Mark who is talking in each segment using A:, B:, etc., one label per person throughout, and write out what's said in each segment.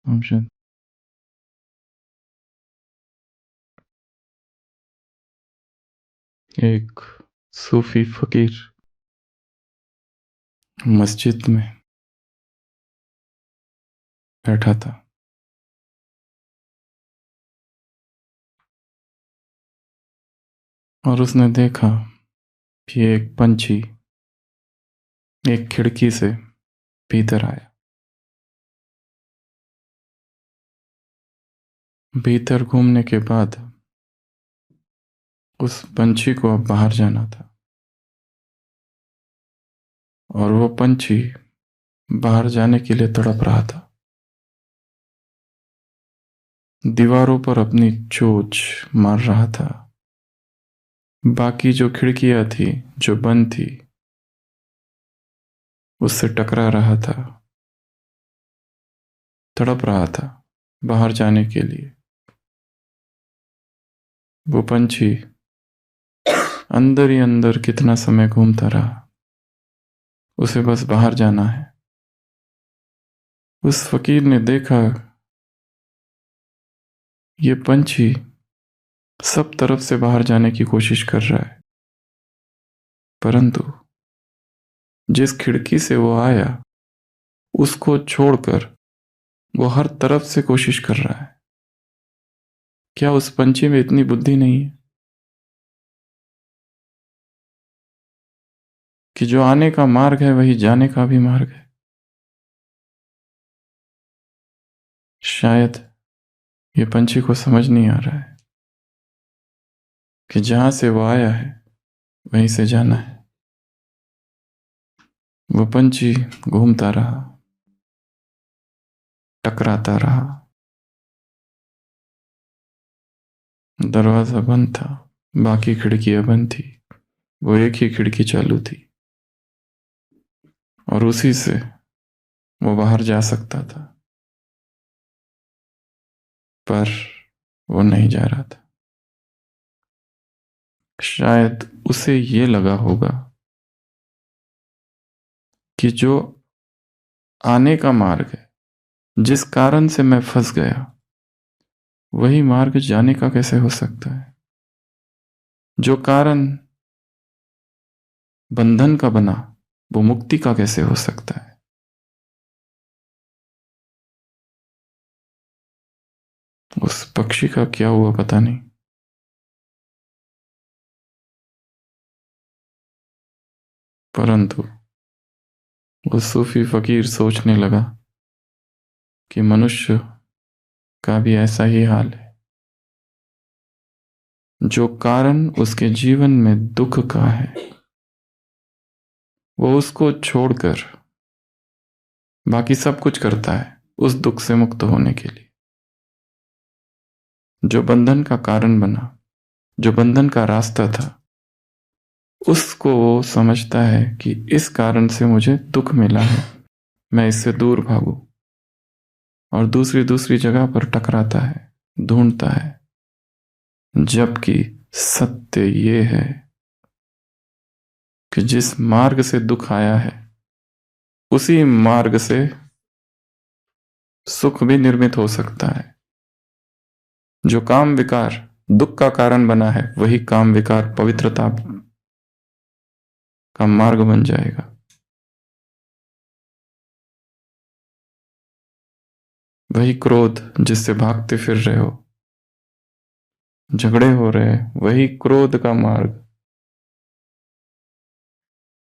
A: Option. एक सूफी फकीर मस्जिद में बैठा था। और उसने देखा कि एक पंछी एक खिड़की से भीतर आया। भीतर घूमने के बाद उस पंछी को अब बाहर जाना था और वो पंछी बाहर जाने के लिए तड़प रहा था। दीवारों पर अपनी चोंच मार रहा था। बाकी जो खिड़कियां थी जो बंद थी उससे टकरा रहा था, तड़प रहा था बाहर जाने के लिए। वो पंछी अंदर ही अंदर कितना समय घूमता रहा, उसे बस बाहर जाना है। उस फकीर ने देखा ये पंछी सब तरफ से बाहर जाने की कोशिश कर रहा है, परंतु जिस खिड़की से वो आया उसको छोड़कर वो हर तरफ से कोशिश कर रहा है। क्या उस पंछी में इतनी बुद्धि नहीं है कि जो आने का मार्ग है वही जाने का भी मार्ग है? शायद ये पंछी को समझ नहीं आ रहा है कि जहां से वो आया है वहीं से जाना है। वो पंछी घूमता रहा, टकराता रहा। दरवाजा बंद था, बाकी खिड़कियां बंद थी, वो एक ही खिड़की चालू थी और उसी से वो बाहर जा सकता था, पर वो नहीं जा रहा था। शायद उसे ये लगा होगा कि जो आने का मार्ग है, जिस कारण से मैं फंस गया, वही मार्ग जाने का कैसे हो सकता है? जो कारण बंधन का बना वो मुक्ति का कैसे हो सकता है? उस पक्षी का क्या हुआ पता नहीं, परंतु वो सूफी फकीर सोचने लगा कि मनुष्य का भी ऐसा ही हाल है। जो कारण उसके जीवन में दुख का है वो उसको छोड़कर बाकी सब कुछ करता है उस दुख से मुक्त होने के लिए। जो बंधन का कारण बना, जो बंधन का रास्ता था, उसको वो समझता है कि इस कारण से मुझे दुख मिला है, मैं इससे दूर भागूं, और दूसरी दूसरी जगह पर टकराता है, ढूंढता है। जबकि सत्य ये है कि जिस मार्ग से दुख आया है उसी मार्ग से सुख भी निर्मित हो सकता है। जो काम विकार दुख का कारण बना है वही काम विकार पवित्रता का मार्ग बन जाएगा। वही क्रोध जिससे भागते फिर रहे हो, झगड़े हो रहे हैं, वही क्रोध का मार्ग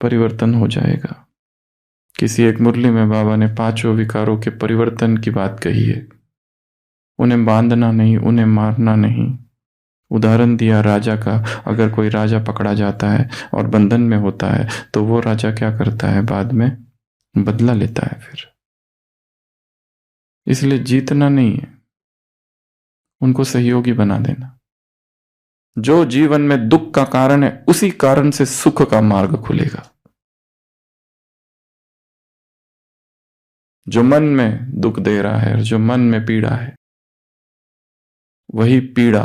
A: परिवर्तन हो जाएगा। किसी एक मुरली में बाबा ने पांचों विकारों के परिवर्तन की बात कही है। उन्हें बांधना नहीं, उन्हें मारना नहीं। उदाहरण दिया राजा का। अगर कोई राजा पकड़ा जाता है और बंधन में होता है तो वो राजा क्या करता है, बाद में बदला लेता है। फिर इसलिए जीतना नहीं है, उनको सहयोगी बना देना। जो जीवन में दुख का कारण है उसी कारण से सुख का मार्ग खुलेगा। जो मन में दुख दे रहा है और जो मन में पीड़ा है, वही पीड़ा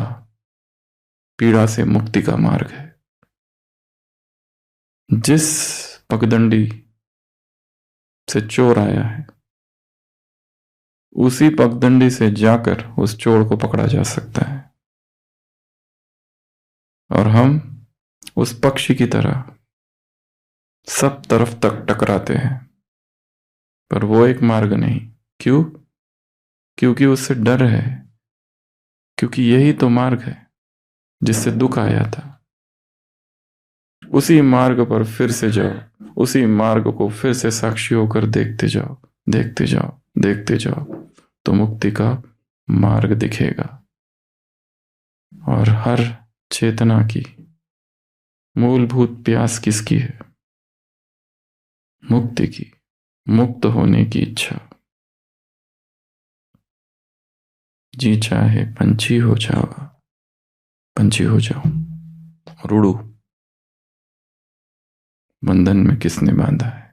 A: पीड़ा से मुक्ति का मार्ग है। जिस पगडंडी से चोर आया है उसी पगडंडी से जाकर उस चोर को पकड़ा जा सकता है। और हम उस पक्षी की तरह सब तरफ तक टकराते हैं, पर वो एक मार्ग नहीं। क्यों? क्योंकि उससे डर है, क्योंकि यही तो मार्ग है जिससे दुख आया था। उसी मार्ग पर फिर से जाओ, उसी मार्ग को फिर से साक्षी होकर देखते जाओ, देखते जाओ, देखते जाओ, तो मुक्ति का मार्ग दिखेगा। और हर चेतना की मूलभूत प्यास किसकी है? मुक्ति की, मुक्त होने की इच्छा। जी चाहे पंछी हो जाओ, पंछी हो जाओ और उड़ो। बंधन में किसने बांधा है?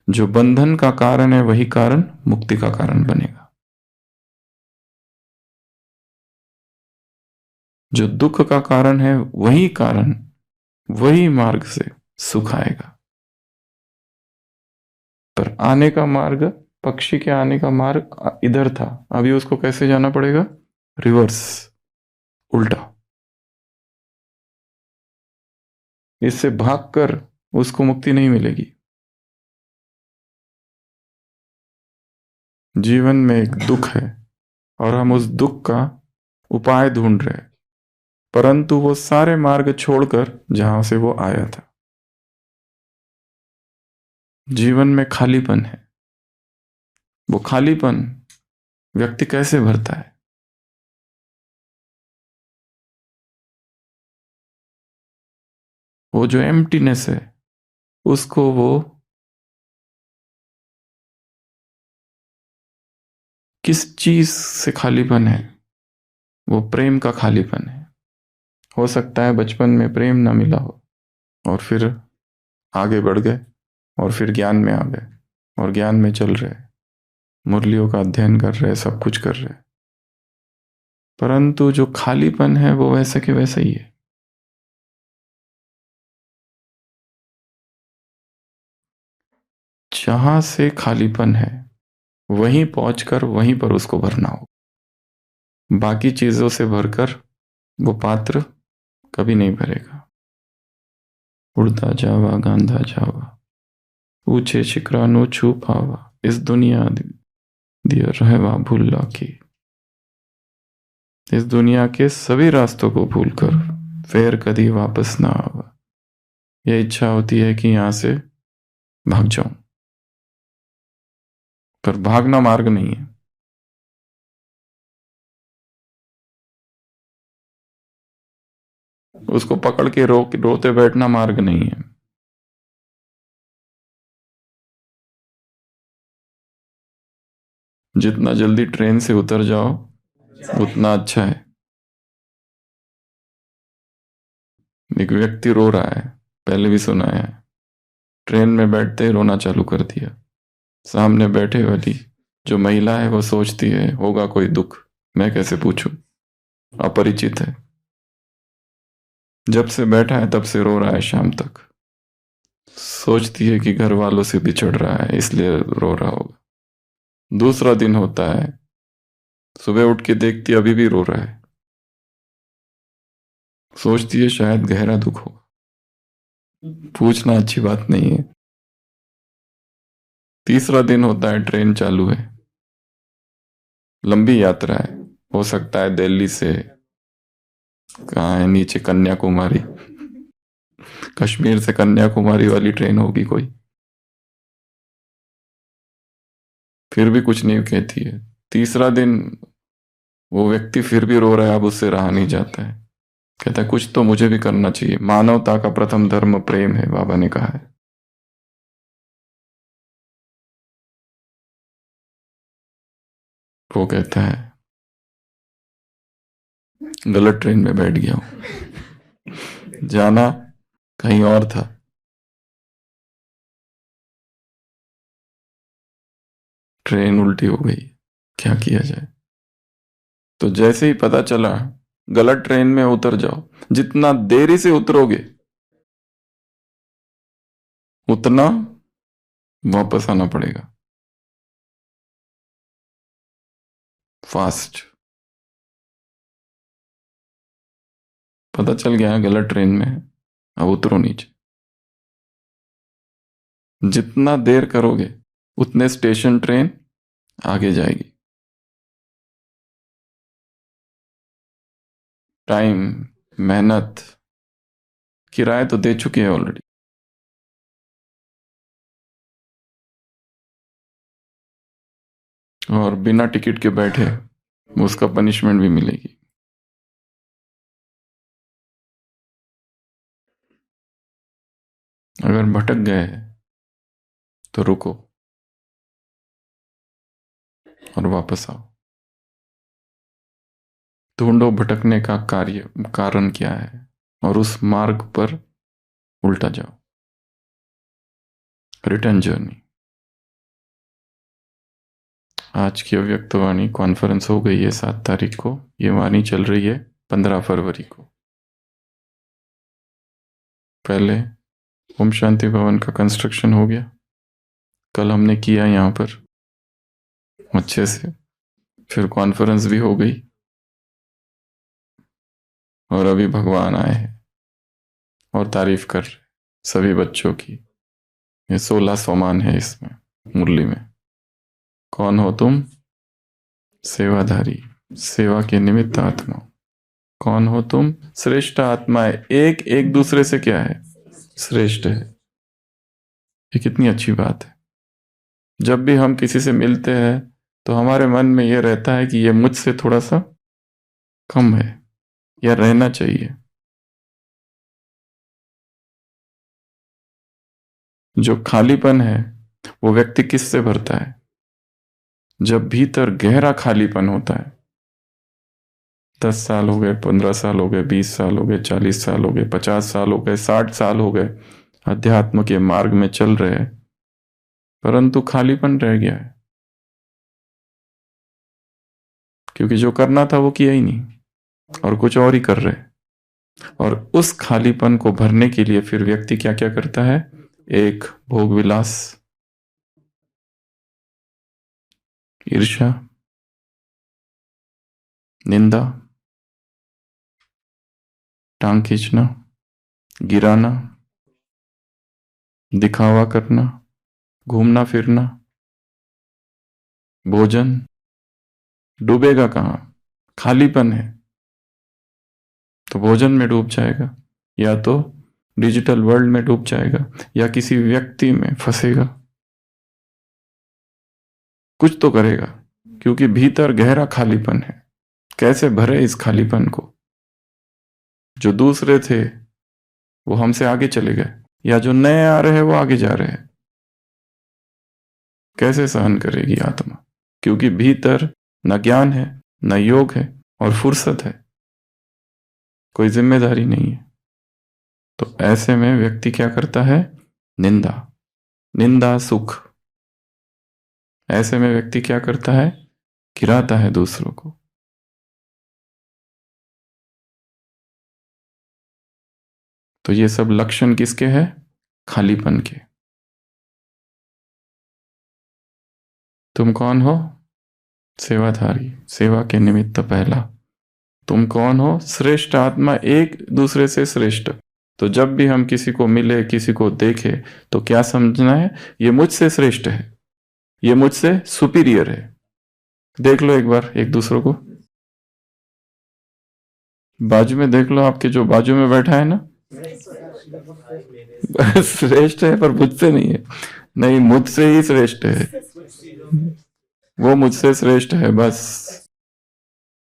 A: जो बंधन का कारण है वही कारण मुक्ति का कारण बनेगा। जो दुख का कारण है वही कारण, वही मार्ग से सुख आएगा। पर आने का मार्ग, पक्षी के आने का मार्ग इधर था, अभी उसको कैसे जाना पड़ेगा? रिवर्स, उल्टा। इससे भागकर उसको मुक्ति नहीं मिलेगी। जीवन में एक दुख है और हम उस दुख का उपाय ढूंढ रहे हैं, परंतु वो सारे मार्ग छोड़कर जहां से वो आया था। जीवन में खालीपन है। वो खालीपन व्यक्ति कैसे भरता है? वो जो एम्प्टीनेस है उसको वो किस चीज से खालीपन है? वो प्रेम का खालीपन है। हो सकता है बचपन में प्रेम ना मिला हो और फिर आगे बढ़ गए और फिर ज्ञान में आ गए और ज्ञान में चल रहे, मुरलियों का अध्ययन कर रहे, सब कुछ कर रहे, परंतु जो खालीपन है वो वैसे के वैसा ही है। जहां से खालीपन है वहीं पहुंचकर वहीं पर उसको भरना हो। बाकी चीजों से भरकर वो पात्र कभी नहीं भरेगा। उड़ता जावा गांधा जावा, ऊंचे शिखरा नो छू पावा, इस दुनिया दिया रहवा भूला की। इस दुनिया के सभी रास्तों को भूलकर फिर कभी वापस ना आवा। यह इच्छा होती है कि यहां से भाग जाऊं, पर भागना मार्ग नहीं है। उसको पकड़ के रोते बैठना मार्ग नहीं है। जितना जल्दी ट्रेन से उतर जाओ उतना अच्छा है। एक व्यक्ति रो रहा है, पहले भी सुना है, ट्रेन में बैठते ही रोना चालू कर दिया। सामने बैठे वाली जो महिला है वो सोचती है होगा कोई दुख, मैं कैसे पूछूं, अपरिचित है। जब से बैठा है तब से रो रहा है शाम तक। सोचती है कि घर वालों से बिछड़ रहा है इसलिए रो रहा होगा। दूसरा दिन होता है, सुबह उठ के देखती अभी भी रो रहा है। सोचती है शायद गहरा दुख हो। पूछना अच्छी बात नहीं है। तीसरा दिन होता है, ट्रेन चालू है, लंबी यात्रा है, हो सकता है दिल्ली से कहाँ है नीचे कन्याकुमारी, कश्मीर से कन्याकुमारी वाली ट्रेन होगी कोई। फिर भी कुछ नहीं कहती है। तीसरा दिन वो व्यक्ति फिर भी रो रहा है, अब उससे रहा नहीं जाता है। कहता है कुछ तो मुझे भी करना चाहिए, मानवता का प्रथम धर्म प्रेम है, बाबा ने कहा है। वो कहता है गलत ट्रेन में बैठ गया हूं, जाना कहीं और था। ट्रेन उल्टी हो गई, क्या किया जाए? तो जैसे ही पता चला गलत ट्रेन में उतर जाओ, जितना देरी से उतरोगे उतना वापस आना पड़ेगा। फास्ट। पता चल गया गलत ट्रेन में है, अब उतरो नीचे। जितना देर करोगे उतने स्टेशन ट्रेन आगे जाएगी। टाइम, मेहनत, किराया तो दे चुके हैं ऑलरेडी। और बिना टिकट के बैठे, उसका पनिशमेंट भी मिलेगी। अगर भटक गए तो रुको और वापस आओ। ढूंढो भटकने का कारण क्या है और उस मार्ग पर उल्टा जाओ। Return journey. आज की अव्यक्त वाणी कॉन्फ्रेंस हो गई है 7 तारीख को। ये वाणी चल रही है 15 फरवरी को। पहले ओम शांति भवन का कंस्ट्रक्शन हो गया, कल हमने किया यहाँ पर अच्छे से। फिर कॉन्फ्रेंस भी हो गई और अभी भगवान आए हैं और तारीफ कर रहे सभी बच्चों की। ये 16 सोमान है इसमें मुरली में। कौन हो तुम? सेवाधारी, सेवा के निमित्त आत्मा। कौन हो तुम? श्रेष्ठ आत्माएं। एक दूसरे से क्या है? श्रेष्ठ है। ये कितनी अच्छी बात है। जब भी हम किसी से मिलते हैं तो हमारे मन में यह रहता है कि यह मुझसे थोड़ा सा कम है या रहना चाहिए। जो खालीपन है वो व्यक्ति किससे भरता है? जब भीतर गहरा खालीपन होता है। 10 साल हो गए, 15 साल हो गए, 20 साल हो गए, 40 साल हो गए, 50 साल हो गए, 60 साल हो गए, अध्यात्म के मार्ग में चल रहे हैं, परंतु खालीपन रह गया है। क्योंकि जो करना था वो किया ही नहीं और कुछ और ही कर रहे। और उस खालीपन को भरने के लिए फिर व्यक्ति क्या क्या करता है? एक, भोग विलास, ईर्ष्या, निंदा, टांग खींचना, गिराना, दिखावा करना, घूमना फिरना, भोजन। डूबेगा कहां? खालीपन है तो भोजन में डूब जाएगा, या तो डिजिटल वर्ल्ड में डूब जाएगा, या किसी व्यक्ति में फंसेगा। कुछ तो करेगा क्योंकि भीतर गहरा खालीपन है। कैसे भरे इस खालीपन को? जो दूसरे थे वो हमसे आगे चले गए, या जो नए आ रहे हैं वो आगे जा रहे हैं। कैसे सहन करेगी आत्मा? क्योंकि भीतर न ज्ञान है, न योग है और फुर्सत है, कोई जिम्मेदारी नहीं है। तो ऐसे में व्यक्ति क्या करता है? निंदा, निंदा सुख। ऐसे में व्यक्ति क्या करता है? गिराता है दूसरों को। तो ये सब लक्षण किसके हैं? खालीपन के। तुम कौन हो? सेवाधारी, सेवा के निमित्त पहला। तुम कौन हो? श्रेष्ठ आत्मा, एक दूसरे से श्रेष्ठ। तो जब भी हम किसी को मिले, किसी को देखे, तो क्या समझना है? ये मुझसे श्रेष्ठ है, ये मुझसे सुपीरियर है। देख लो एक बार एक दूसरों को, बाजू में देख लो, आपके जो बाजू में बैठा है ना, श्रेष्ठ है पर मुझसे नहीं है। नहीं, मुझसे ही श्रेष्ठ है, वो मुझसे श्रेष्ठ है। बस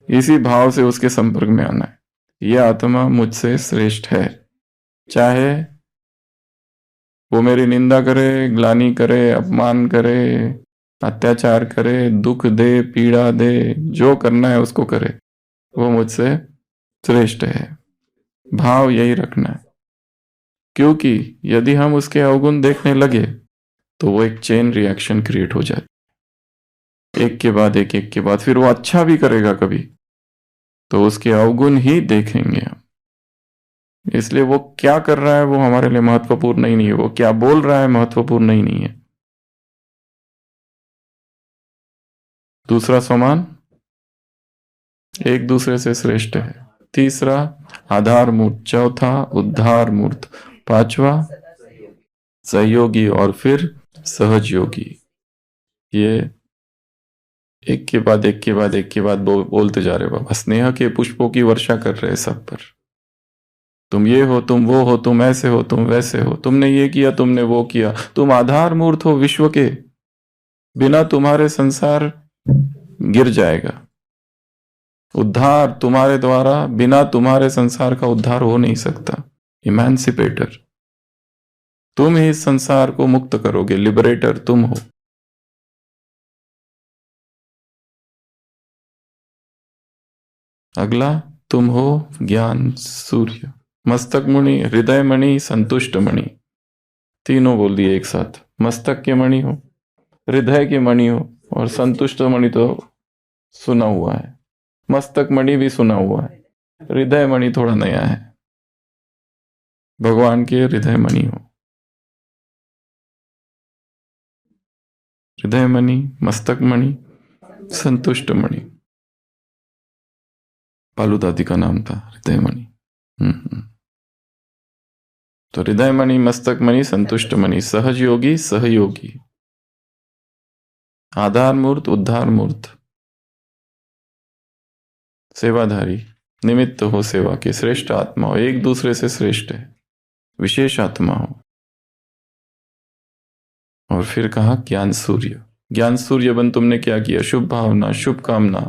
A: इसी भाव से उसके संपर्क में आना है। यह आत्मा मुझसे श्रेष्ठ है, चाहे वो मेरी निंदा करे, ग्लानि करे, अपमान करे, अत्याचार करे, दुख दे, पीड़ा दे, जो करना है उसको करे, वो मुझसे श्रेष्ठ है। भाव यही रखना है। क्योंकि यदि हम उसके अवगुण देखने लगे तो वो एक चेन रिएक्शन क्रिएट हो जाती, एक के बाद एक के बाद। फिर वो अच्छा भी करेगा कभी तो उसके अवगुण ही देखेंगे हम। इसलिए वो क्या कर रहा है वो हमारे लिए महत्वपूर्ण नहीं है, वो क्या बोल रहा है महत्वपूर्ण नहीं है। दूसरा समान, एक दूसरे से श्रेष्ठ है। तीसरा आधार मूर्त, चौथा उद्धार मूर्त, पांचवा सहयोगी और फिर सहज योगी। ये एक के बाद एक के बाद एक के बाद बोलते जा रहे बाबा, स्नेह के पुष्पों की वर्षा कर रहे सब पर। तुम ये हो, तुम वो हो, तुम ऐसे हो, तुम वैसे हो, तुमने ये किया, तुमने वो किया, तुम आधार मूर्त हो विश्व के, बिना तुम्हारे संसार गिर जाएगा। उद्धार तुम्हारे द्वारा, बिना तुम्हारे संसार का उद्धार हो नहीं सकता। इमेंसिपेटर, तुम ही इस संसार को मुक्त करोगे, लिबरेटर तुम हो। अगला, तुम हो ज्ञान सूर्य, मस्तक मणि, हृदय मणि, संतुष्ट मणि। तीनों बोल दिए एक साथ। मस्तक के मणि हो, हृदय के मणि हो, और संतुष्ट मणि तो सुना हुआ है, मस्तक मणि भी सुना हुआ है, हृदय मणि थोड़ा नया है। भगवान के हृदय मणि हो, हृदय मणि, मस्तक मणि, संतुष्ट मणि। पालू दादी का नाम था हृदय मणि। तो हृदय मणि, मस्तक मणि, संतुष्ट मणि, सहज योगी, सहयोगी, आधार मूर्त, उद्धार मूर्त, सेवाधारी, निमित्त हो सेवा के, श्रेष्ठ आत्मा हो, एक दूसरे से श्रेष्ठ है, विशेष आत्मा हो। और फिर कहा ज्ञान सूर्य। ज्ञान सूर्य बन तुमने क्या किया? शुभ भावना, शुभ कामना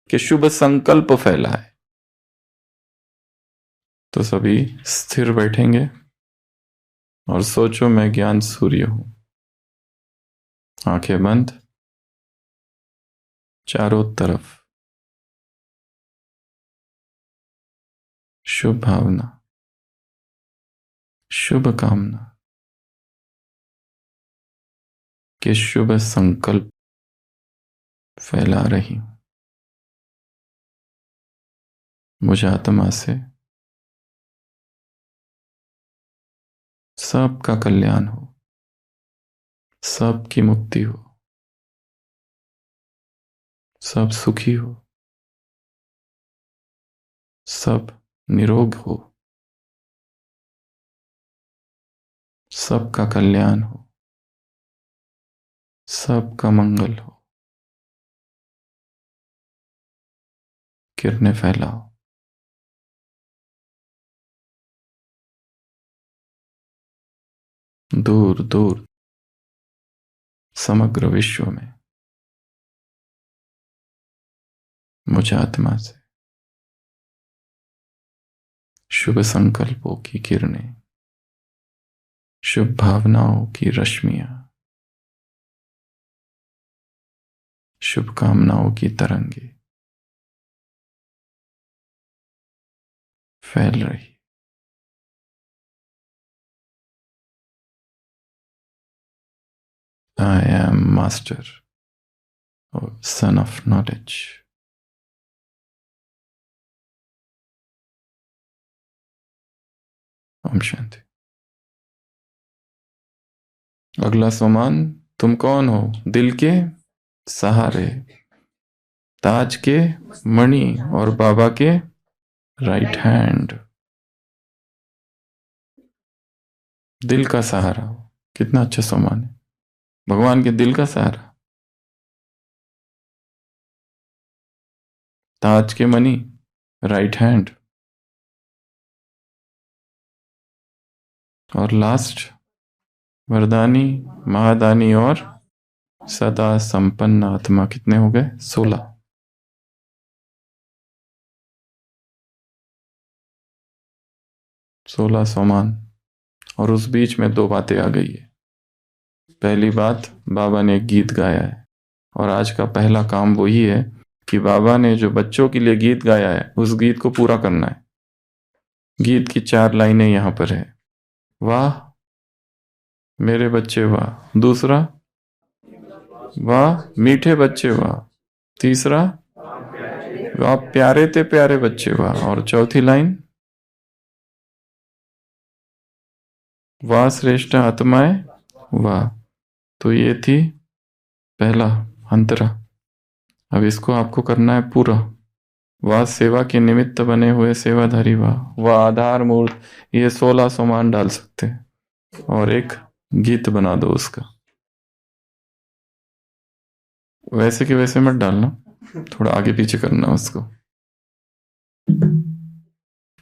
A: के शुभ संकल्प फैला है। तो सभी स्थिर बैठेंगे और सोचो मैं ज्ञान सूर्य हूं। आंखें बंद, चारों तरफ शुभ भावना, शुभ कामना के शुभ संकल्प फैला रही हूं। मुझ आत्मा से सबका कल्याण हो, सबकी मुक्ति हो, सब सुखी हो, सब निरोग हो, सबका कल्याण हो, सबका मंगल हो। किरणें फैलाओ, दूर दूर समग्र विश्व में मुझ आत्मा से शुभ संकल्पों की किरणें, शुभ भावनाओं की रश्मियां, शुभकामनाओं की तरंगे फैल रही। I am master or son of knowledge. Om Shanti. अगला सम्मान, तुम कौन हो? दिल के सहारे, ताज के मणि और बाबा के राइट हैंड। दिल का सहारा हो, कितना अच्छा सम्मान है। भगवान के दिल का सहारा, ताज के मणि, राइट हैंड, और लास्ट वरदानी, महादानी और सदा संपन्न आत्मा। कितने हो गए? 16। 16 सम्मान। और उस बीच में 2 बातें आ गई है। पहली बात, बाबा ने एक गीत गाया है, और आज का पहला काम वही है कि बाबा ने जो बच्चों के लिए गीत गाया है उस गीत को पूरा करना है। गीत की 4 लाइनें यहां पर है। वाह मेरे बच्चे वाह। दूसरा, वाह मीठे बच्चे वाह। तीसरा, वाह प्यारे ते प्यारे बच्चे वाह। और चौथी लाइन, वाह श्रेष्ठ आत्माएं वाह। तो ये थी पहला अंतरा। अब इसको आपको करना है पूरा। वह सेवा के निमित्त बने हुए सेवाधारी वह आधार मूर्त, ये 16 सामान डाल सकते हैं और एक गीत बना दो उसका। वैसे के वैसे मत डालना, थोड़ा आगे पीछे करना उसको।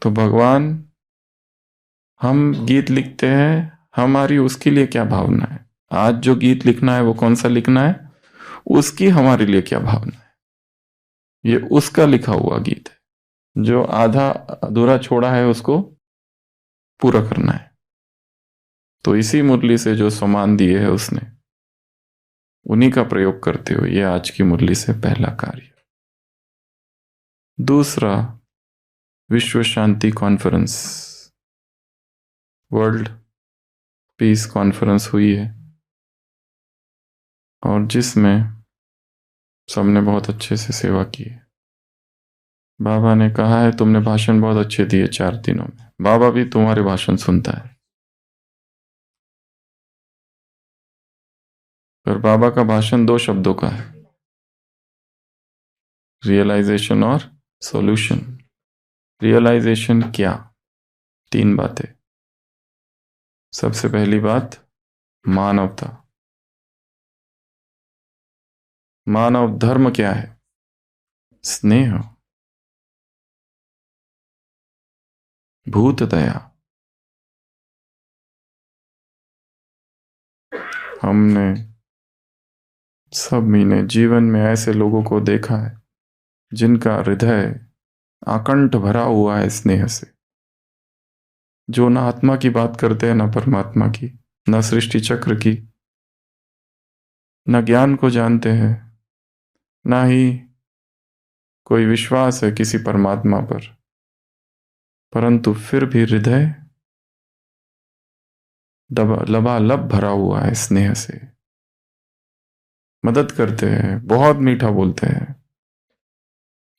A: तो भगवान, हम गीत लिखते हैं, हमारी उसके लिए क्या भावना है? आज जो गीत लिखना है वो कौन सा लिखना है, उसकी हमारे लिए क्या भावना है? ये उसका लिखा हुआ गीत है। जो आधा अधूरा छोड़ा है उसको पूरा करना है। तो इसी मुरली से जो सम्मान दिए है उसने, उन्हीं का प्रयोग करते हुए ये आज की मुरली से पहला कार्य। दूसरा, विश्व शांति कॉन्फ्रेंस, वर्ल्ड पीस कॉन्फ्रेंस हुई है और जिसमें सबने बहुत अच्छे से सेवा की है। बाबा ने कहा है तुमने भाषण बहुत अच्छे दिए 4 दिनों में। बाबा भी तुम्हारे भाषण सुनता है। पर बाबा का भाषण 2 शब्दों का है, रियलाइजेशन और सॉल्यूशन। रियलाइजेशन क्या? 3 बातें। सबसे पहली बात, मानवता। मानव धर्म क्या है? स्नेह, भूत दया। हमने सभी ने जीवन में ऐसे लोगों को देखा है जिनका हृदय आकंठ भरा हुआ है स्नेह से, जो ना आत्मा की बात करते हैं ना परमात्मा की, ना सृष्टि चक्र की, ना ज्ञान को जानते हैं, ना ही कोई विश्वास है किसी परमात्मा पर, परंतु फिर भी हृदय लबालब भरा हुआ है स्नेह से। मदद करते हैं, बहुत मीठा बोलते हैं,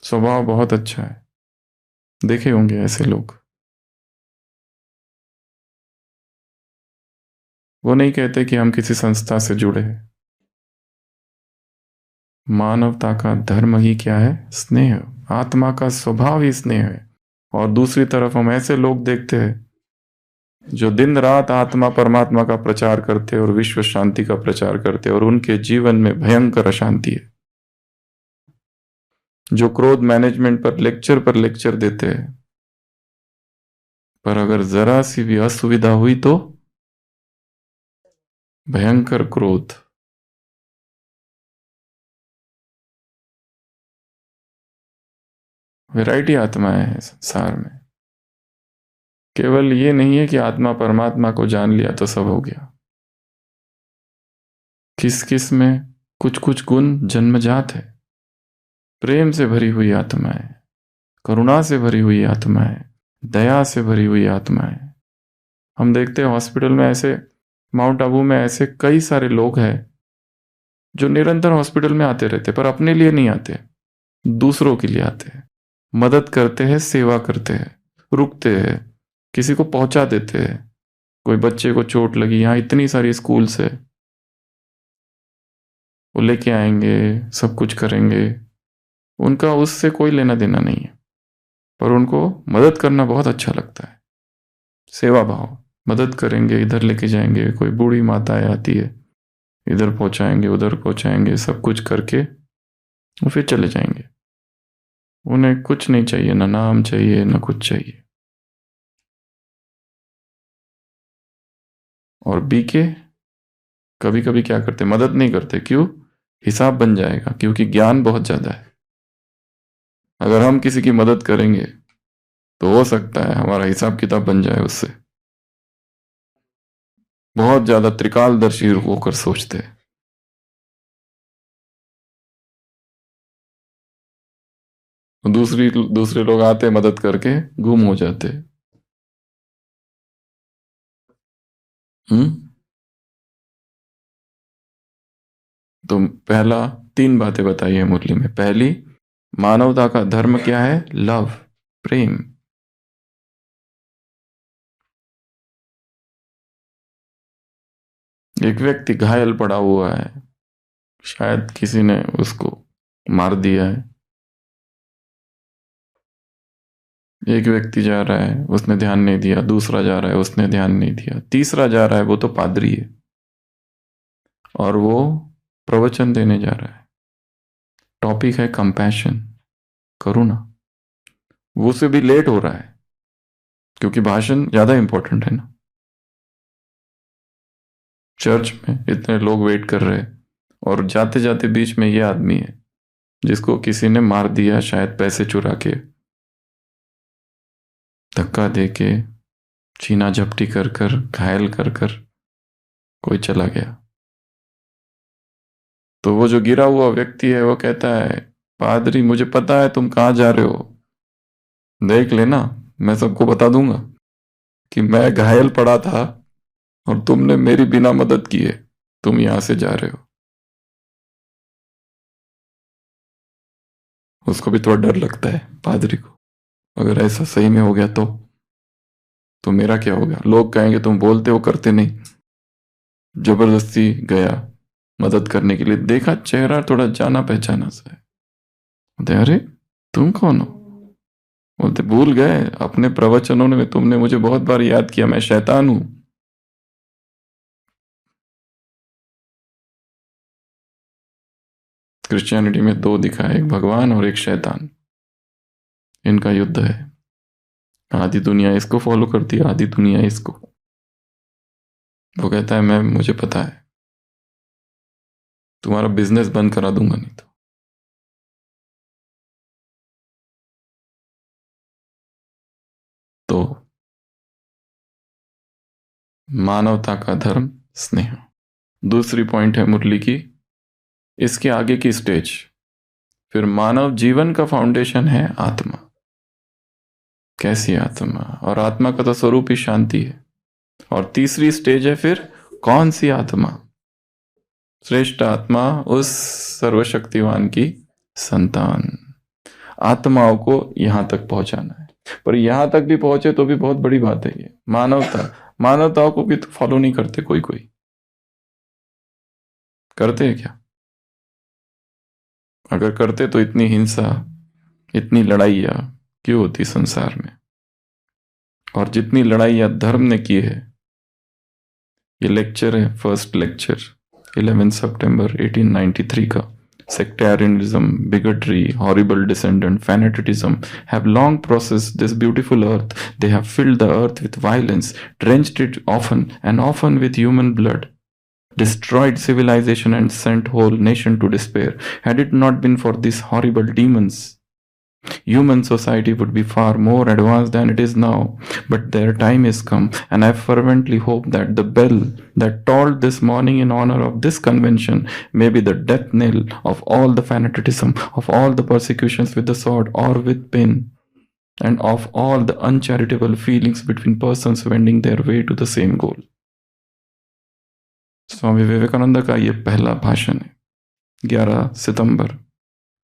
A: स्वभाव बहुत अच्छा है। देखे होंगे ऐसे लोग। वो नहीं कहते कि हम किसी संस्था से जुड़े हैं। मानवता का धर्म ही क्या है? स्नेह। आत्मा का स्वभाव ही स्नेह है। और दूसरी तरफ हम ऐसे लोग देखते हैं जो दिन रात आत्मा परमात्मा का प्रचार करते और विश्व शांति का प्रचार करते, और उनके जीवन में भयंकर अशांति है। जो क्रोध मैनेजमेंट पर लेक्चर देते हैं, पर अगर जरा सी भी असुविधा हुई तो भयंकर क्रोध। वैरायटी आत्माएं हैं संसार में। केवल ये नहीं है कि आत्मा परमात्मा को जान लिया तो सब हो गया। किस किस में कुछ कुछ गुण जन्मजात है। प्रेम से भरी हुई आत्माएं, करुणा से भरी हुई आत्माएं, दया से भरी हुई आत्माएं। हम देखते हैं हॉस्पिटल में ऐसे, माउंट आबू में ऐसे कई सारे लोग हैं जो निरंतर हॉस्पिटल में आते रहते, पर अपने लिए नहीं आते, दूसरों के लिए आते हैं, मदद करते हैं, सेवा करते हैं, रुकते हैं, किसी को पहुंचा देते हैं। कोई बच्चे को चोट लगी, यहाँ इतनी सारी स्कूल्स है, वो लेके आएंगे, सब कुछ करेंगे। उनका उससे कोई लेना देना नहीं है, पर उनको मदद करना बहुत अच्छा लगता है। सेवा भाव, मदद करेंगे, इधर लेके जाएंगे, कोई बूढ़ी माताएं आती है, इधर पहुंचाएंगे, उधर पहुंचाएंगे, सब कुछ करके वो फिर चले जाएंगे। उन्हें कुछ नहीं चाहिए, ना नाम चाहिए, ना कुछ चाहिए। और बीके कभी कभी क्या करते, मदद नहीं करते। क्यों? हिसाब बन जाएगा, क्योंकि ज्ञान बहुत ज्यादा है। अगर हम किसी की मदद करेंगे तो हो सकता है हमारा हिसाब किताब बन जाए उससे। बहुत ज्यादा त्रिकालदर्शी होकर सोचते हैं। दूसरे लोग आते मदद करके गुम हो जाते। हम्म। तो पहला 3 बातें बताई है मुरली में। पहली, मानवता का धर्म क्या है? लव, प्रेम। एक व्यक्ति घायल पड़ा हुआ है, शायद किसी ने उसको मार दिया है, एक व्यक्ति जा रहा है, उसने ध्यान नहीं दिया, दूसरा जा रहा है, उसने ध्यान नहीं दिया, तीसरा जा रहा है, वो तो पादरी है और वो प्रवचन देने जा रहा है। टॉपिक है कंपैशन, करुणा। वो से भी लेट हो रहा है क्योंकि भाषण ज्यादा इंपॉर्टेंट है ना। चर्च में इतने लोग वेट कर रहे हैं और जाते जाते बीच में ये आदमी है जिसको किसी ने मार दिया, शायद पैसे चुरा के, धक्का दे के, छीना झपटी कर कर, घायल कर कर कोई चला गया। तो वो जो गिरा हुआ व्यक्ति है वो कहता है, पादरी मुझे पता है तुम कहाँ जा रहे हो, देख लेना, मैं सबको बता दूंगा कि मैं घायल पड़ा था और तुमने मेरी बिना मदद किए तुम यहां से जा रहे हो। उसको भी थोड़ा डर लगता है पादरी को, अगर ऐसा सही में हो गया तो मेरा क्या होगा। लोग कहेंगे तुम बोलते हो करते नहीं। जबरदस्ती गया मदद करने के लिए, देखा चेहरा थोड़ा जाना पहचाना सा है। बोलते अरे तुम कौन हो। बोलते भूल गए, अपने प्रवचनों में तुमने मुझे बहुत बार याद किया, मैं शैतान हूं। क्रिश्चियनिटी में दो दिखा है, एक भगवान और एक शैतान। इनका युद्ध है। आधी दुनिया इसको फॉलो करती है, आधी दुनिया इसको। वो कहता है मैं, मुझे पता है, तुम्हारा बिजनेस बंद करा दूंगा नहीं तो मानवता का धर्म स्नेह। दूसरी पॉइंट है मुरली की, इसके आगे की स्टेज, फिर मानव जीवन का फाउंडेशन है आत्मा। कैसी आत्मा, और आत्मा का तो स्वरूप ही शांति है। और तीसरी स्टेज है फिर कौन सी आत्मा, श्रेष्ठ आत्मा, उस सर्वशक्तिवान की संतान। आत्माओं को यहां तक पहुंचाना है, पर यहां तक भी पहुंचे तो भी बहुत बड़ी बात है। ये मानवताओं को भी तो फॉलो नहीं करते, कोई कोई करते हैं क्या। अगर करते तो इतनी हिंसा, इतनी लड़ाइयाँ क्यों होती संसार में। और जितनी लड़ाइयाँ धर्म ने की है, ये लेक्चर है, फर्स्ट लेक्चर 11 सितंबर 1893 का। Sectarianism, bigotry, horrible descendant, fanaticism have long processed this beautiful earth. They have filled the earth with violence, drenched it often and often with human blood, destroyed civilization and sent whole nation to despair. Had it not been for these horrible demons, human society would be far more advanced than it is now. But their time is come, and I fervently hope that the bell that tolled this morning in honor of this convention may be the death knell of all the fanaticism, of all the persecutions with the sword or with pen, and of all the uncharitable feelings between persons wending their way to the same goal. Swami Vivekananda का ये पहला भाषण है, 11 सितंबर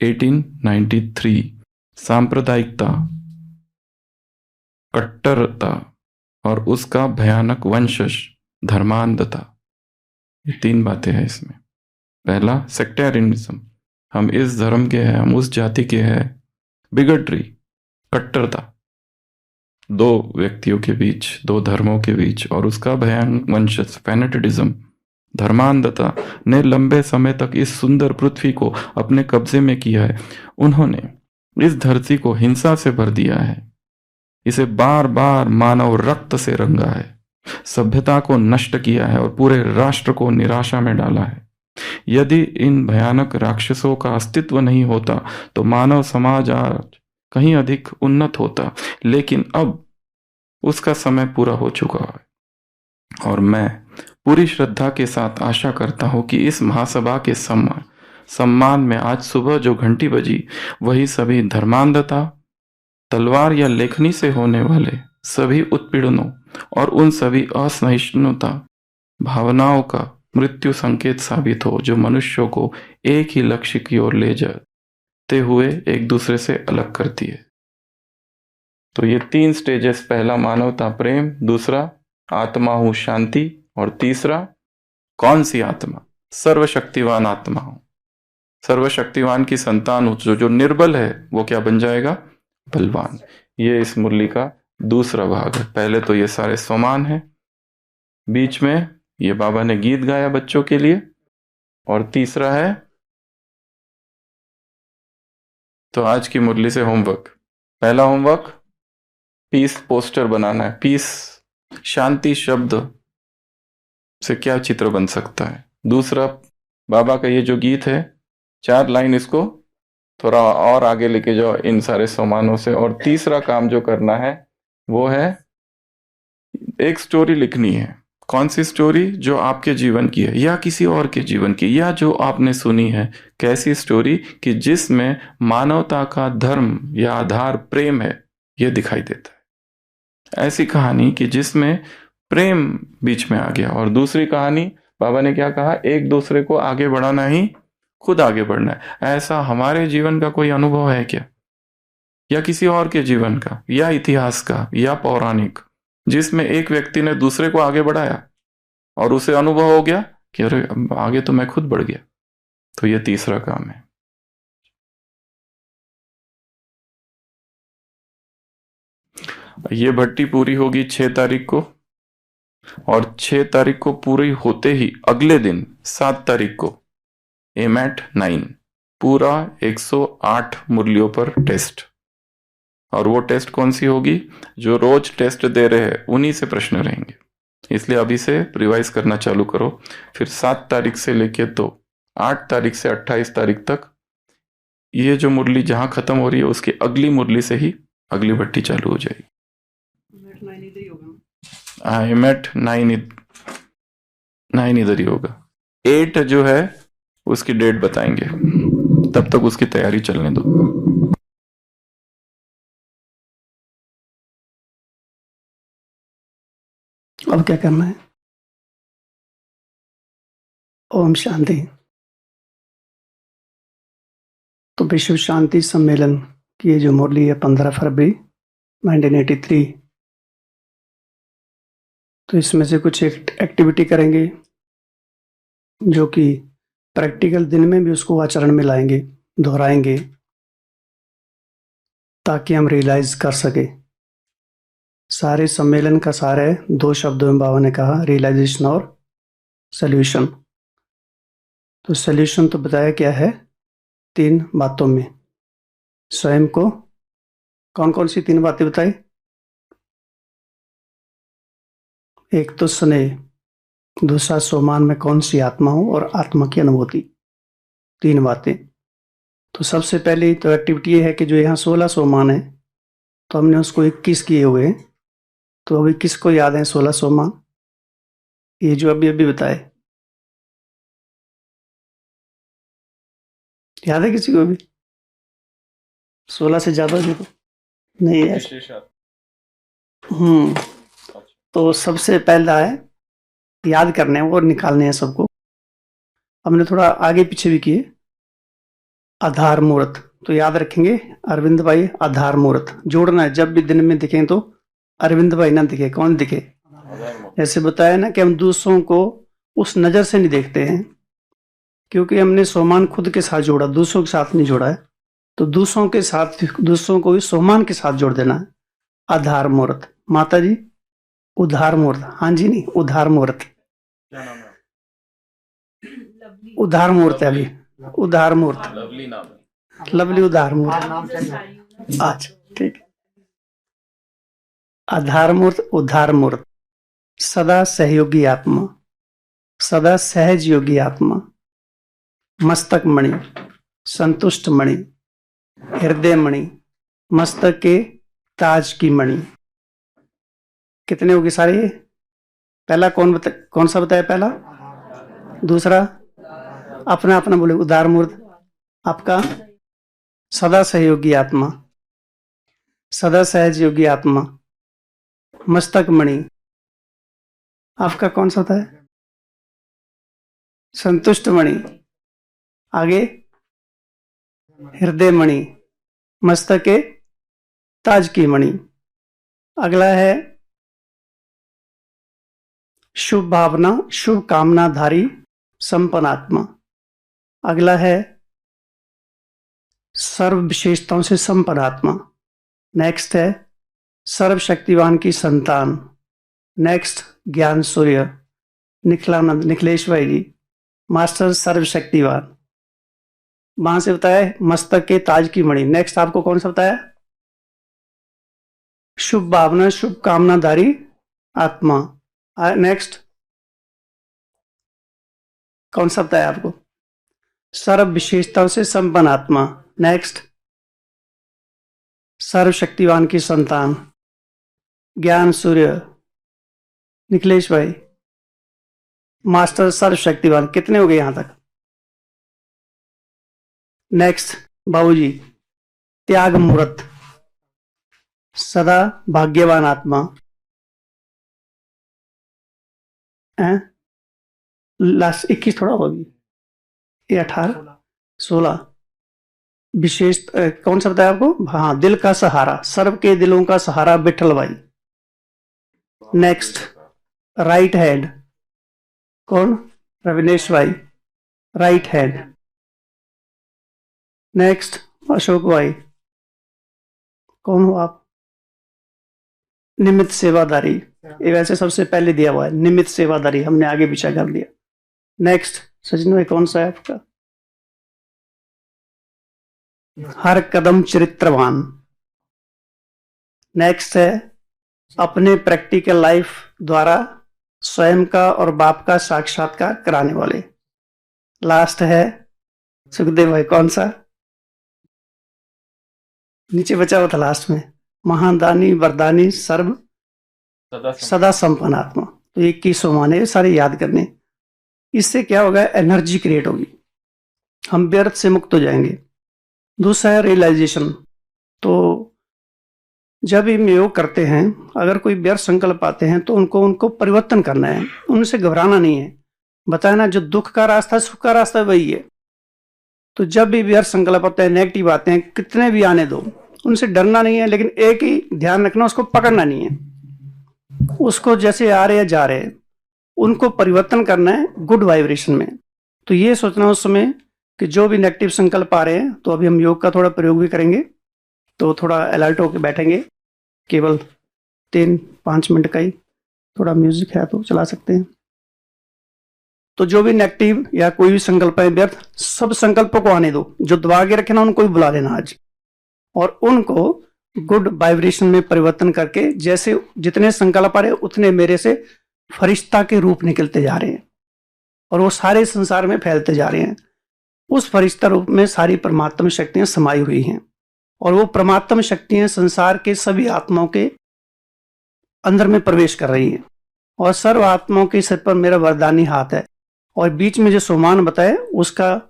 A: 1893। सांप्रदायिकता, कट्टरता और उसका भयानक वंशज धर्मांधता, ये तीन बातें हैं इसमें। पहला सेक्टेरियनिज्म, हम इस धर्म के हैं, हम उस जाति के हैं। बिगटरी, कट्टरता, दो व्यक्तियों के बीच, दो धर्मों के बीच, और उसका भयानक वंशज फैनेटिज्म, धर्मांधता ने लंबे समय तक इस सुंदर पृथ्वी को अपने कब्जे में किया है। उन्होंने इस धरती को हिंसा से भर दिया है, इसे बार बार मानव रक्त से रंगा है, सभ्यता को नष्ट किया है और पूरे राष्ट्र को निराशा में डाला है। यदि इन भयानक राक्षसों का अस्तित्व नहीं होता तो मानव समाज आज कहीं अधिक उन्नत होता, लेकिन अब उसका समय पूरा हो चुका है। और मैं पूरी श्रद्धा के साथ आशा करता हूं कि इस महासभा के सम्मान में आज सुबह जो घंटी बजी, वही सभी धर्मांधता, तलवार या लेखनी से होने वाले सभी उत्पीड़नों और उन सभी असहिष्णुता भावनाओं का मृत्यु संकेत साबित हो जो मनुष्यों को एक ही लक्ष्य की ओर ले जाते हुए एक दूसरे से अलग करती है। तो ये तीन स्टेजेस, पहला मानवता प्रेम, दूसरा आत्मा हूं शांति, और तीसरा कौन सी आत्मा, सर्वशक्तिवान आत्मा हूं, सर्वशक्तिवान की संतान हूं। जो निर्बल है वो क्या बन जाएगा, बलवान। ये इस मुरली का दूसरा भाग है। पहले तो ये सारे सोमान है, बीच में ये बाबा ने गीत गाया बच्चों के लिए, और तीसरा है, तो आज की मुरली से होमवर्क। पहला होमवर्क, पीस पोस्टर बनाना है। पीस, शांति शब्द से क्या चित्र बन सकता है। दूसरा, बाबा का ये जो गीत है 4 लाइन, इसको थोड़ा और आगे लेके जाओ इन सारे सामानों से। और तीसरा काम जो करना है वो है एक स्टोरी लिखनी है। कौन सी स्टोरी? जो आपके जीवन की है या किसी और के जीवन की, या जो आपने सुनी है। कैसी स्टोरी? कि जिसमें मानवता का धर्म या आधार प्रेम है, यह दिखाई देता है। ऐसी कहानी कि जिसमें प्रेम बीच में आ गया। और दूसरी कहानी, बाबा ने क्या कहा? एक दूसरे को आगे बढ़ाना ही खुद आगे बढ़ना है। ऐसा हमारे जीवन का कोई अनुभव है क्या, या किसी और के जीवन का, या इतिहास का, या पौराणिक, जिसमें एक व्यक्ति ने दूसरे को आगे बढ़ाया और उसे अनुभव हो गया कि अरे आगे तो मैं खुद बढ़ गया? तो ये तीसरा काम है। ये भट्टी पूरी होगी 6 तारीख को, और 6 तारीख को पूरी होते ही अगले दिन 7 तारीख को एमएट 9 पूरा 108 मुरलियों पर टेस्ट। और वो टेस्ट कौन सी होगी? जो रोज टेस्ट दे रहे हैं उन्हीं से प्रश्न रहेंगे। इसलिए अभी से रिवाइज करना चालू करो। फिर 7 तारीख से लेके तो 8 तारीख से 28 तारीख तक ये जो मुरली जहां खत्म हो रही है उसकी अगली मुरली से ही अगली भट्टी चालू हो जाएगी। एमएट 9 इधर ही होगा। 8 जो है उसकी डेट बताएंगे, तब तक उसकी तैयारी चलने दो।
B: अब क्या करना है? ओम शांति। तो विश्व शांति सम्मेलन की जो मुरली है 15 फरवरी 1983, तो इसमें से कुछ एक्टिविटी करेंगे जो कि प्रैक्टिकल दिन में भी उसको आचरण में लाएंगे, दोहराएंगे, ताकि हम रियलाइज कर सके। सारे सम्मेलन का सार है 2 शब्दों में बाबा ने कहा, रियलाइजेशन और सॉल्यूशन। तो सॉल्यूशन तो बताया क्या है 3 बातों में। स्वयं को कौन कौन सी 3 बातें बताई? एक तो स्नेह, दूसरा सोमान में कौन सी आत्मा हो, और आत्मा की अनुभूति। 3 बातें। तो सबसे पहले तो एक्टिविटी ये है कि जो यहाँ 16 सोमान है, तो हमने उसको 21 किए हुए हैं। तो अभी किसको याद है 16 सोमान? ये जो अभी अभी बताए, याद है किसी को भी? 16 से ज्यादा देखो नहीं है। तो सबसे पहला है, याद करने हैं और निकालने हैं सबको। हमने थोड़ा आगे पीछे भी किए। आधार मूर्त, तो याद रखेंगे अरविंद भाई आधार मूर्त जोड़ना है। जब भी दिन में दिखें तो अरविंद भाई ना दिखे, कौन दिखे? जैसे बताया ना कि हम दूसरों को उस नजर से नहीं देखते हैं, क्योंकि हमने सोमान खुद के साथ जोड़ा, दूसरों के साथ नहीं जोड़ा है। तो दूसरों के साथ, दूसरों को भी सोमान के साथ जोड़ देना है। आधार मूर्त। माता जी उधार मूर्त। हाँ जी, नहीं उधार मूर्त, उधार मूर्त है अभी, उधार मूर्त, लवली उधार मूर्त। अच्छा ठीक। आधार मूर्त, उधार मूर्त। सदा सहयोगी आत्मा, सदा सहज योगी आत्मा, मस्तक मणि, संतुष्ट मणि, हृदय मणि, मस्तक के ताज की मणि। कितने होगी सारे? पहला कौन सा बताया? पहला, दूसरा अपना अपना बोले। उदार मूर्त आपका सदा सहयोगी आत्मा, सदा सहज योगी आत्मा, मस्तक मणि आपका कौन सा होता है? संतुष्ट मणि। आगे हृदय मणि, मस्तक के ताज की मणि। अगला है शुभ भावना, शुभ कामनाधारी संपन्न आत्मा। अगला है सर्व विशेषताओं से संपन्न आत्मा। नेक्स्ट है सर्वशक्तिवान की संतान। नेक्स्ट ज्ञान सूर्य, निखिलानंद निखिलेश भाई जी, मास्टर सर्वशक्तिवान। वहां से बताया मस्तक के ताज की मणि। नेक्स्ट आपको कौन सा बताया? शुभ भावना शुभ कामनाधारी आत्मा। नेक्स्ट कौन सा बताया आपको? सर्व विशेषताओं से संपन्न आत्मा। नेक्स्ट सर्वशक्तिवान की संतान, ज्ञान सूर्य, निखिलेश भाई, मास्टर सर्वशक्तिवान। कितने हो गए यहां तक? नेक्स्ट बाबूजी, त्याग मूर्त, सदा भाग्यवान आत्मा। लास्ट 21 थोड़ा होगी, ये 18 16 विशेष कौन सा बताया आपको? हाँ, दिल का सहारा, सर्व के दिलों का सहारा विठल भाई। नेक्स्ट राइट हैंड, कौन? रविनेश भाई, राइट हैंड। नेक्स्ट अशोक भाई, कौन हो आप? निमित्त सेवादारी। ये वैसे सबसे पहले दिया हुआ है, निमित्त सेवादारी, हमने आगे पीछे कर दिया। नेक्स्ट सचिन भाई, कौन सा है आपका? हर कदम चरित्रवान। नेक्स्ट है अपने प्रैक्टिकल लाइफ द्वारा स्वयं का और बाप का साक्षात्कार कराने वाले। लास्ट है सुखदेव भाई, कौन सा? नीचे बचा हुआ था लास्ट में, महादानी वरदानी सर्व सदा संपन्न आत्मा। तो 21 माने सारे याद करने। इससे क्या होगा? एनर्जी क्रिएट होगी, हम व्यर्थ से मुक्त हो जाएंगे। दूसरा है रियलाइजेशन। तो जब हम योग करते हैं, अगर कोई व्यर्थ संकल्प आते हैं तो उनको परिवर्तन करना है, उनसे घबराना नहीं है। बताया ना, जो दुख का रास्ता सुख का रास्ता वही है। तो जब भी व्यर्थ संकल्प आते हैं, नेगेटिव आते हैं, कितने भी आने दो, उनसे डरना नहीं है, लेकिन एक ही ध्यान रखना, उसको पकड़ना नहीं है। उसको जैसे आ रहे हैं जा रहे हैं, उनको परिवर्तन करना है गुड वाइब्रेशन में। तो ये सोचना उस समय कि जो भी नेगेटिव संकल्प आ रहे हैं, तो अभी हम योग का थोड़ा प्रयोग भी करेंगे, तो थोड़ा अलर्ट होकर बैठेंगे। केवल 3-5 मिनट का ही, थोड़ा म्यूजिक है तो चला सकते हैं। तो जो भी नेगेटिव या कोई भी संकल्प है व्यर्थ, सब संकल्पों को आने दो, जो दबा के रखे ना उनको भी बुला लेना आज, और उनको गुड वाइब्रेशन में परिवर्तन करके, जैसे जितने संकल्प आ रहे उतने मेरे से फरिश्ता के रूप निकलते जा रहे हैं और वो सारे संसार में फैलते जा रहे हैं। उस फरिश्ता रूप में सारी परमात्मा शक्तियां समाई हुई हैं, और वो परमात्मा शक्तियां संसार के सभी आत्माओं के अंदर में प्रवेश कर रही हैं। और सर्व आत्माओं के सिर पर मेरा वरदानी हाथ है, और बीच में जो सोमान बताए उसका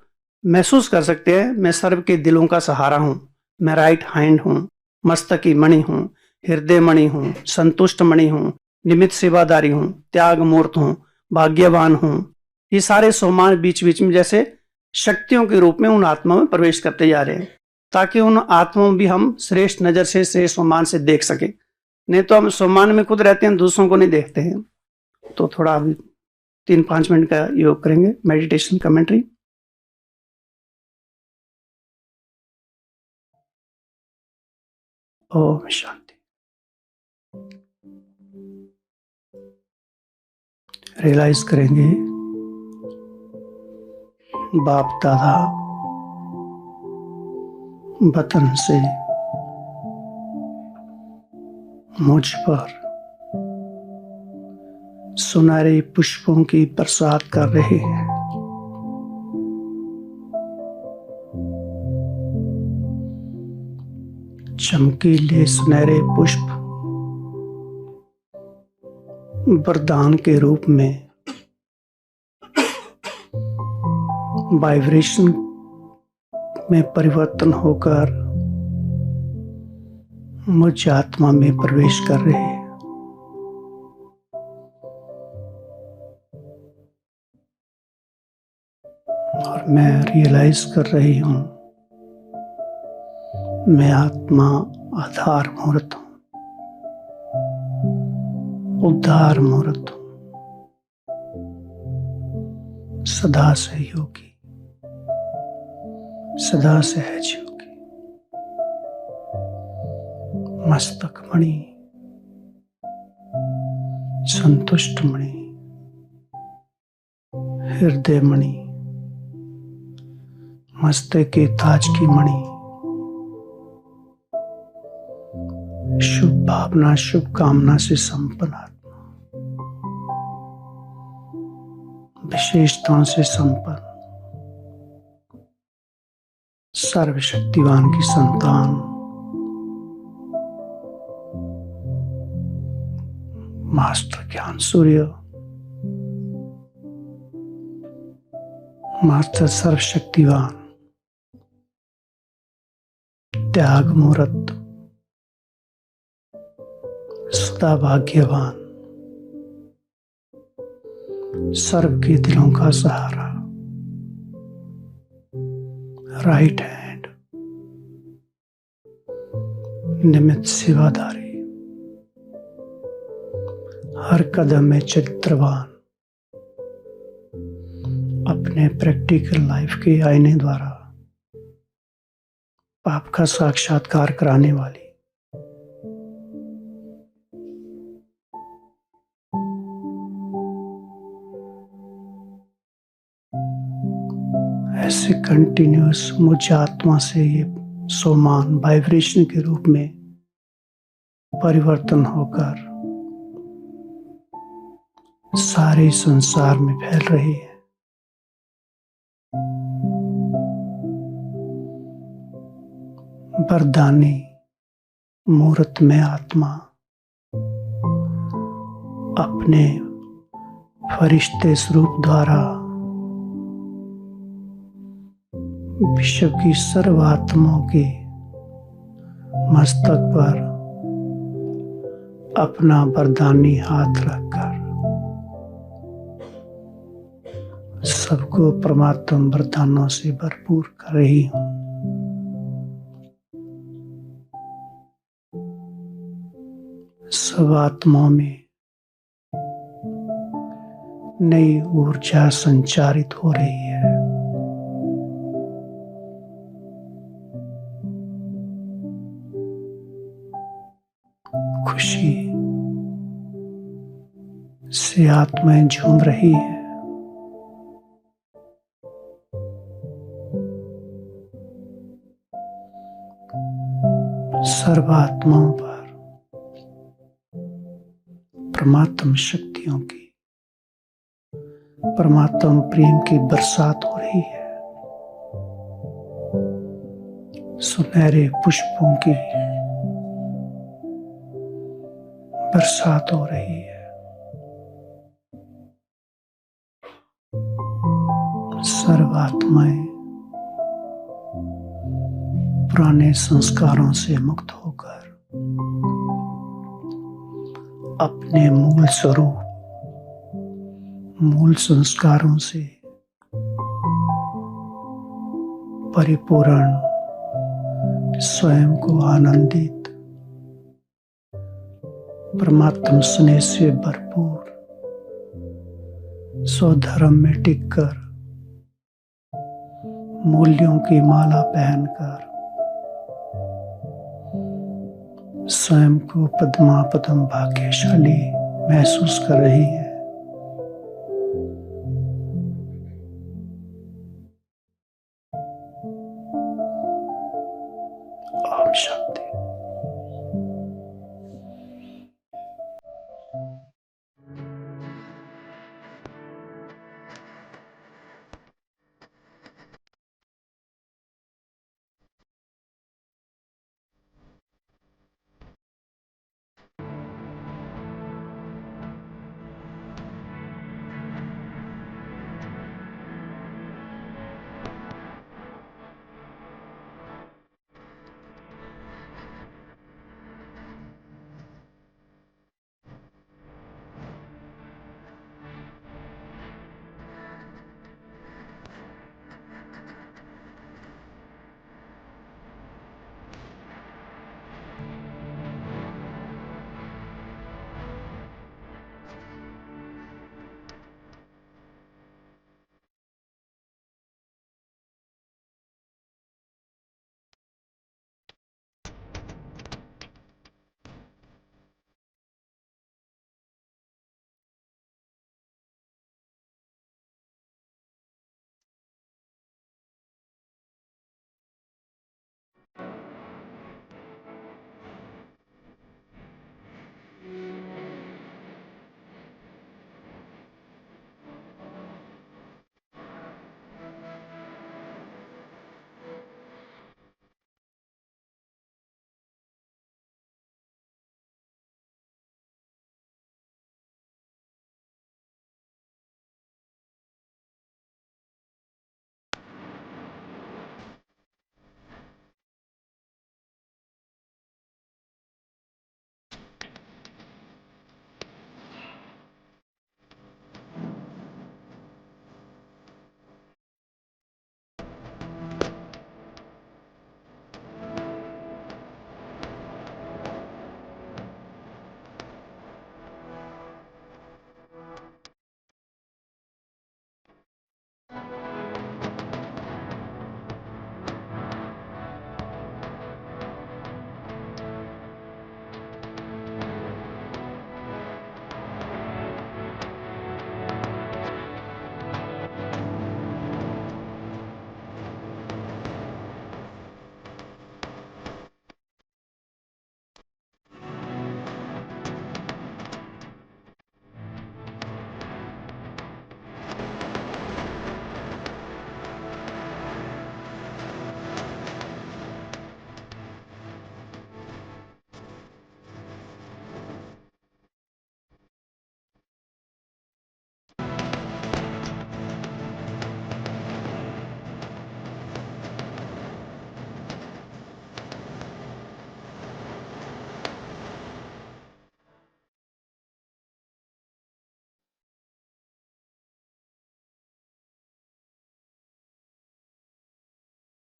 B: महसूस कर सकते हैं। मैं सर्व के दिलों का सहारा हूं, मैं राइट हैंड हूं, मस्तक की मणि हूं, हृदय मणि हूं, संतुष्ट मणि हूं, निमित्त सेवादारी हूं, त्याग मूर्त हूं, भाग्यवान हूं। ये सारे सोमान बीच बीच में जैसे शक्तियों के रूप में उन आत्माओं में प्रवेश करते जा रहे हैं, ताकि उन आत्माओं भी हम श्रेष्ठ नजर से श्रेष्ठ सोमान से देख सके। नहीं तो हम सोमान में खुद रहते हैं, दूसरों को नहीं देखते हैं। तो थोड़ा अभी 3-5 मिनट का योग करेंगे, meditation commentary. Om Shanti. Realise करेंगे बाप दादा वतन से मुझ पर सुनहरे पुष्पों की बरसात कर रहे हैं। चमकीले सुनहरे पुष्प वरदान के रूप में वाइब्रेशन में परिवर्तन होकर मुझ आत्मा में प्रवेश कर रहे हैं। और मैं रियलाइज कर रही हूं, मैं आत्मा आधार मूर्त हूं, उद्धार मूर्त हूं, सदा सहयोगी, सदा सहज योगी, मस्तक मणि, संतुष्ट मणि, हृदय मणि, मस्तक के ताज की मणि, शुभ भावना शुभ कामना से संपन्न आत्मा, विशेषताओं से संपन्न, सर्वशक्तिवान की संतान, मास्टर ज्ञान सूर्य, मास्टर सर्वशक्तिवान, त्याग मूर्त, सदा भाग्यवान, सर्व के दिलों का सहारा, राइट हैंड, निमित्त सेवादारी, हर कदम में चरित्रवान, अपने प्रैक्टिकल लाइफ के आईने द्वारा पाप का साक्षात्कार कराने वाली, ऐसे कंटिन्यूस मुझ आत्मा से ये सोमान वाइब्रेशन के रूप में परिवर्तन होकर सारे संसार में फैल रही है। वरदानी मूर्त में आत्मा अपने फरिश्ते स्वरूप द्वारा विश्व की सर्व आत्माओं के मस्तक पर अपना वरदानी हाथ रखकर सबको परमात्म वरदानों से भरपूर कर रही हूं। सब आत्माओं में नई ऊर्जा संचारित हो रही है। खुशी से आत्माएं झूम रही है। सर्व आत्माओं पर परमात्म शक्तियों की, परमात्म प्रेम की बरसात हो रही है। सुनहरे पुष्पों की बरसात हो रही है। सर्व आत्माएं पुराने संस्कारों से मुक्त होकर अपने मूल स्वरूप, मूल संस्कारों से परिपूर्ण, स्वयं को आनंदित, परमात्म स्नेह से भरपूर, स्वधर्म में टिककर, मूल्यों की माला पहनकर स्वयं को पद्मापदम भाग्यशाली महसूस कर रही है। ओम शांति।